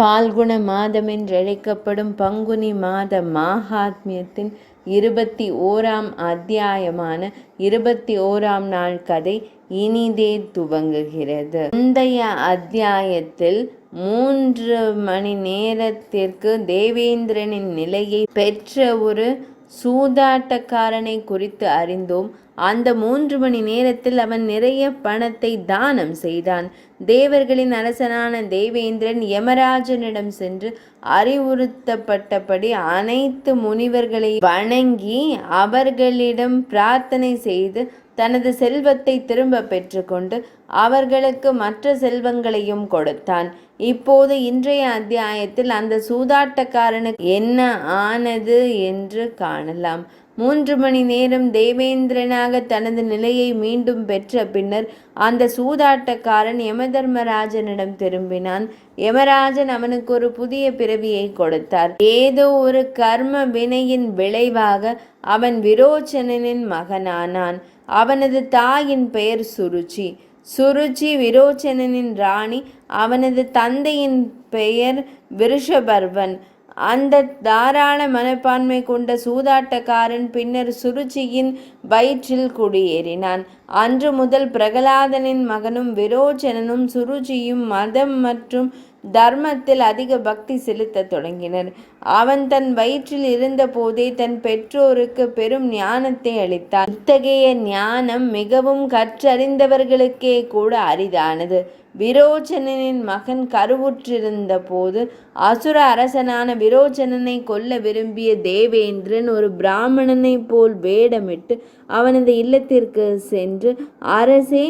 பால்குண மாதம் என்றழைக்கப்படும் பங்குனி மாத மாஹாத்மியத்தின் 21ஆம் அத்தியாயமான 21ஆம் நாள் கதை இனிதே துவங்குகிறது. முந்தைய அத்தியாயத்தில் 3 மணி நேரத்திற்கு தேவேந்திரனின் நிலையை பெற்ற ஒரு சூதாட்டக்காரனை குறித்து அறிந்தோம். அந்த 3 மணி நேரத்தில் அவன் நிறைய பணத்தை தானம் செய்தான். தேவர்களின் அரசனான தேவேந்திரன் யமராஜனிடம் சென்று அறிவுறுத்தப்பட்டபடி அனைத்து முனிவர்களை வணங்கி அவர்களிடம் பிரார்த்தனை செய்து தனது செல்வத்தை திரும்ப பெற்றுக்கொண்டு அவர்களுக்கு மற்ற செல்வங்களையும் கொடுத்தான். இப்போது இன்றைய அத்தியாயத்தில் அந்த சூதாட்டக்காரனுக்கு என்ன ஆனது என்று காணலாம். 3 மணி நேரம் தேவேந்திரனாக தனது நிலையை மீண்டும் பெற்ற பின்னர் அந்த சூதாட்டக்காரன் யமதர்மராஜனிடம் திரும்பினான். யமராஜன் அவனுக்கு ஒரு புதிய பிறவியை கொடுத்தார். ஏதோ ஒரு கர்ம வினையின் விளைவாக அவன் விரோச்சனனின் மகனானான். அவனது தாயின் பெயர் சுருச்சி. சுருச்சி விரோச்சனனின் ராணி. அவனது தந்தையின் பெயர் விருஷபர்வன். அந்த தாராள மனப்பான்மை கொண்ட சூதாட்டக்காரன் பின்னர் சுருச்சியின் வயிற்றில் குடியேறினான். அன்று முதல் பிரகலாதனின் மகனும் விரோச்சனனும் சுருச்சியும் மதம் மற்றும் தர்மத்தில் அதிக பக்தி செலுத்த தொடங்கினர். அவன் தன் வயிற்றில் இருந்த போதே தன் பெற்றோருக்கு பெரும் ஞானத்தை அளித்தான். இத்தகைய ஞானம் மிகவும் கற்றறிந்தவர்களுக்கே கூட அரிதானது. விரோச்சனனின் மகன் கருவுற்றிருந்த போது அசுர அரசனான விரோச்சனனை கொல்ல விரும்பிய தேவேந்திரன் ஒரு பிராமணனை போல் வேடமிட்டு அவனது இல்லத்திற்கு சென்று, அரசே,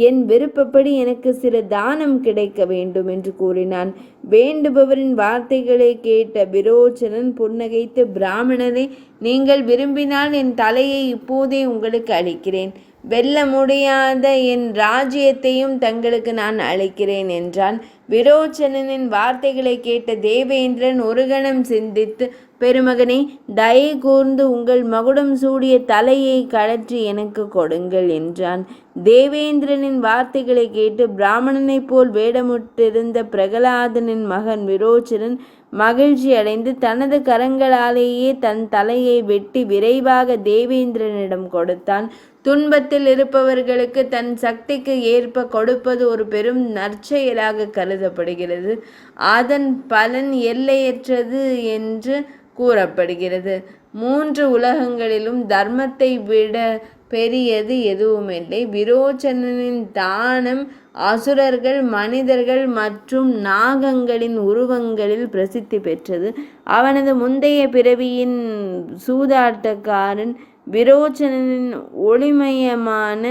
என் விருப்பப்படி எனக்கு சில தானம் கிடைக்க வேண்டும் என்று கூறினான். வேண்டுபவரின் வார்த்தைகளை கேட்ட விரோச்சனன் புன்னகைத்து, பிராமணரே, நீங்கள் விரும்பினால் என் தலையை இப்போதே உங்களுக்கு அளிக்கிறேன். வெல்ல முடியாத என் ராஜ்யத்தையும் தங்களுக்கு நான் அளிக்கிறேன் என்றான். விரோச்சனனின் வார்த்தைகளை கேட்ட தேவேந்திரன் ஒரு கணம் சிந்தித்து, பெருமகனே, தயை கூர்ந்து உங்கள் மகுடம் சூடிய தலையை கழற்றி எனக்கு கொடுங்கள் என்றான். தேவேந்திரனின் வார்த்தைகளை கேட்டு பிராமணனைப் போல் வேடமிட்டிருந்த பிரகலாதனின் மகன் விரோச்சனன் மகிழ்ச்சி அடைந்து தனது கரங்களாலேயே தன் தலையை வெட்டி விரைவாக தேவேந்திரனிடம் கொடுத்தான். துன்பத்தில் இருப்பவர்களுக்கு தன் சக்திக்கு ஏற்ப கொடுப்பது ஒரு பெரும் நற்செயலாக கருதப்படுகிறது. அதன் பலன் எல்லையற்றது என்று கூறப்படுகிறது. 3 உலகங்களிலும் தர்மத்தை விட பெரியது எதுவுமில்லை. விரோச்சனனின் தானம் அசுரர்கள், மனிதர்கள் மற்றும் நாகங்களின் உருவங்களில் பிரசித்தி பெற்றது. அவனது முந்தைய பிறவியின் சூதாட்டக்காரன் விரோச்சனனின் ஒளிமயமான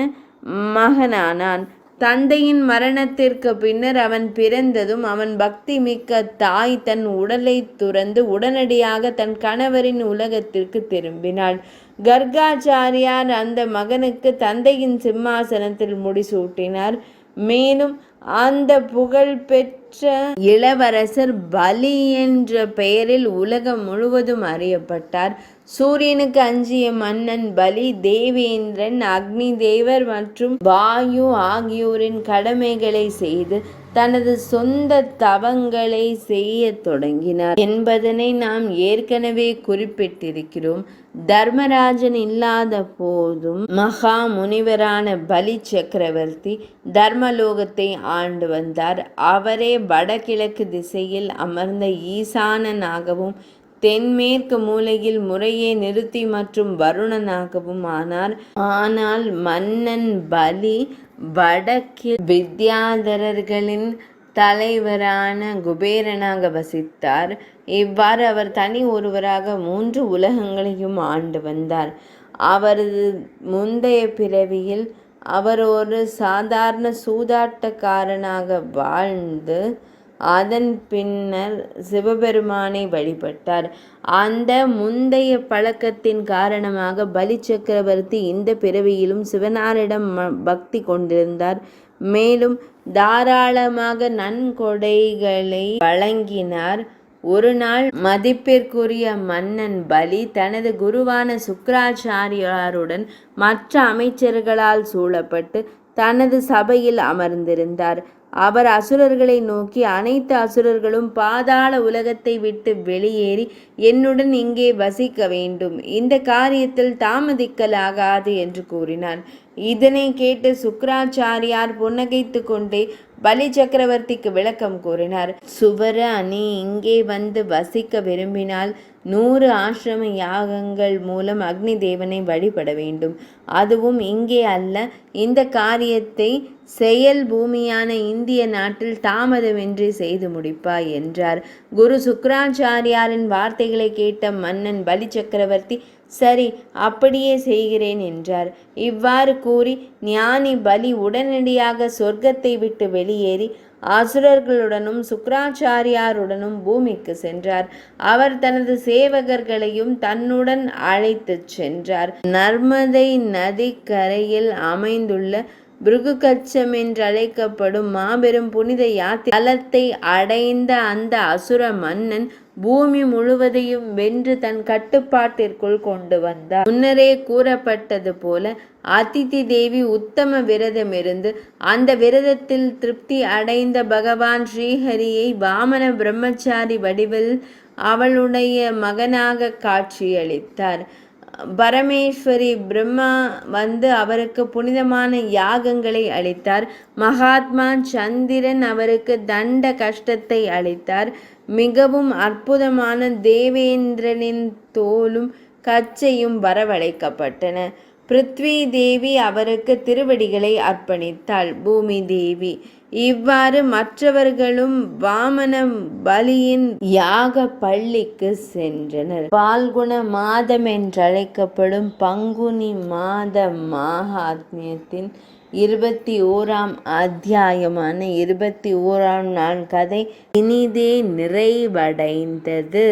மகனானான். தந்தையின் மரணத்திற்கு பின்னர் அவன் பிறந்ததும் அவன் பக்தி மிக்க தாய் தன் உடலை துறந்து உடனடியாக தன் கணவரின் உலகத்திற்கு திரும்பினாள். கர்காச்சாரியார் அந்த மகனுக்கு தந்தையின் சிம்மாசனத்தில் முடிசூட்டினார். மேலும் அந்த புகழ்பெற்ற இளவரசர் பலி என்ற பெயரில் உலகம் முழுவதும் அறியப்பட்டார். சூரியனுக்கு அஞ்சிய மன்னன் பலி தேவேந்திரன், அக்னி தேவர் மற்றும் வாயு ஆகியோரின் கடமைகளை செய்து தனது சொந்த தவங்களை செய்ய தொடங்கினார் என்பதனை நாம் ஏற்கனவே குறிப்பிட்டிருக்கிறோம். தர்மராஜன் இல்லாத போதும் மகா முனிவரான பலி சக்கரவர்த்தி தர்மலோகத்தை ஆண்டு வந்தார். அவரே வடகிழக்கு திசையில் அமர்ந்த ஈசானனாகவும் தென்மேற்கு மூலையில் முறையே நிருத்தி மற்றும் வருணனாகவும் ஆனார். ஆனால் மன்னன் பலி வடக்கில் வித்யாதரர்களின் தலைவரான குபேரனாக வசித்தார். இவ்வாறு அவர் தனி ஒருவராக 3 உலகங்களையும் ஆண்டு வந்தார். அவரது முந்தைய பிறவியில் அவர் ஒரு சாதாரண சூதாட்டக்காரனாக வாழ்ந்து அதன் பின்னர் சிவபெருமானை வழிபட்டார். அந்த முந்தைய பழக்கத்தின் காரணமாக பலி சக்கரவர்த்தி இந்த பிறவியிலும் சிவனாரிடம் பக்தி கொண்டிருந்தார். மேலும் தாராளமாக நன்கொடைகளை வழங்கினார். ஒரு நாள் மதிப்பிற்குரிய மன்னன் பலி தனது குருவான சுக்கிராச்சாரியாருடன் மற்ற அமைச்சர்களால் சூழப்பட்டு தனது சபையில் அமர்ந்திருந்தார். அவர் அசுரர்களை நோக்கி, அனைத்து அசுரர்களும் பாதாள உலகத்தை விட்டு வெளியேறி என்னுடன் இங்கே வசிக்க வேண்டும். இந்த காரியத்தில் தாமதிக்கலாகாது என்று கூறினார். இதனை கேட்டு சுக்ராச்சாரியார் புன்னகைத்து கொண்டே பலி சக்கரவர்த்திக்கு விளக்கம் கூறினார். சுவர நீ இங்கே வந்து வசிக்க விரும்பினால் 100 ஆசிரம யாகங்கள் மூலம் அக்னி தேவனை வழிபட வேண்டும். அதுவும் இங்கே அல்ல, இந்த காரியத்தை செயல் பூமியான இந்திய நாட்டில் தாமதமின்றி செய்து முடிப்பாய் என்றார். குரு சுக்ராச்சாரியாரின் வார்த்தைகளை கேட்ட மன்னன் பலி சக்கரவர்த்தி, சரி, அப்படியே செய்கிறேன் என்றார். இவ்வாறு கூறி ஞானி பலி உடனடியாக சொர்க்கத்தை விட்டு வெளியேறி அசுரர்களுடனும் சுக்ராச்சாரியாருடனும் பூமிக்கு சென்றார். அவர் தனது சேவகர்களையும் தன்னுடன் அழைத்துச் சென்றார். நர்மதை நதிக்கரையில் அமைந்துள்ள பிருகுகச்சம் என்றழைக்கப்படும் மாபெரும் புனித யாத்திரை தலத்தை அடைந்த அந்த அசுர மன்னன் பூமி முழுவதையும் வென்று தன் கட்டுப்பாட்டிற்குள் கொண்டு வந்தார். முன்னரே கூறப்பட்டது போல அதிதி தேவி உத்தம விரதமிருந்து அந்த விரதத்தில் திருப்தி அடைந்த பகவான் ஸ்ரீஹரியை வாமன பிரம்மச்சாரி வடிவில் அவளுடைய மகனாக காட்சியளித்தார். பரமேஸ்வரி பிரம்மா வந்து அவருக்கு புனிதமான யாகங்களை அளித்தார். மகாத்மா சந்திரன் அவருக்கு தண்ட கஷ்டத்தை அளித்தார். மிகவும் அற்புதமான தேவேந்திரனின் தோலும் கச்சையும் வரவழைக்கப்பட்டன. பிருத்வி தேவி அவருக்கு திருவடிகளை அர்ப்பணித்தாள். பூமி தேவி இவ்வாறு மற்றவர்களும் வாமன பலியின் யாக பள்ளிக்கு சென்றனர். பால்குண மாதம் என்றழைக்கப்படும் பங்குனி மாத மகாத்மியத்தின் 21ஆம் அத்தியாயமான 21ஆம் நாள் கதை இனிதே நிறைவடைந்தது.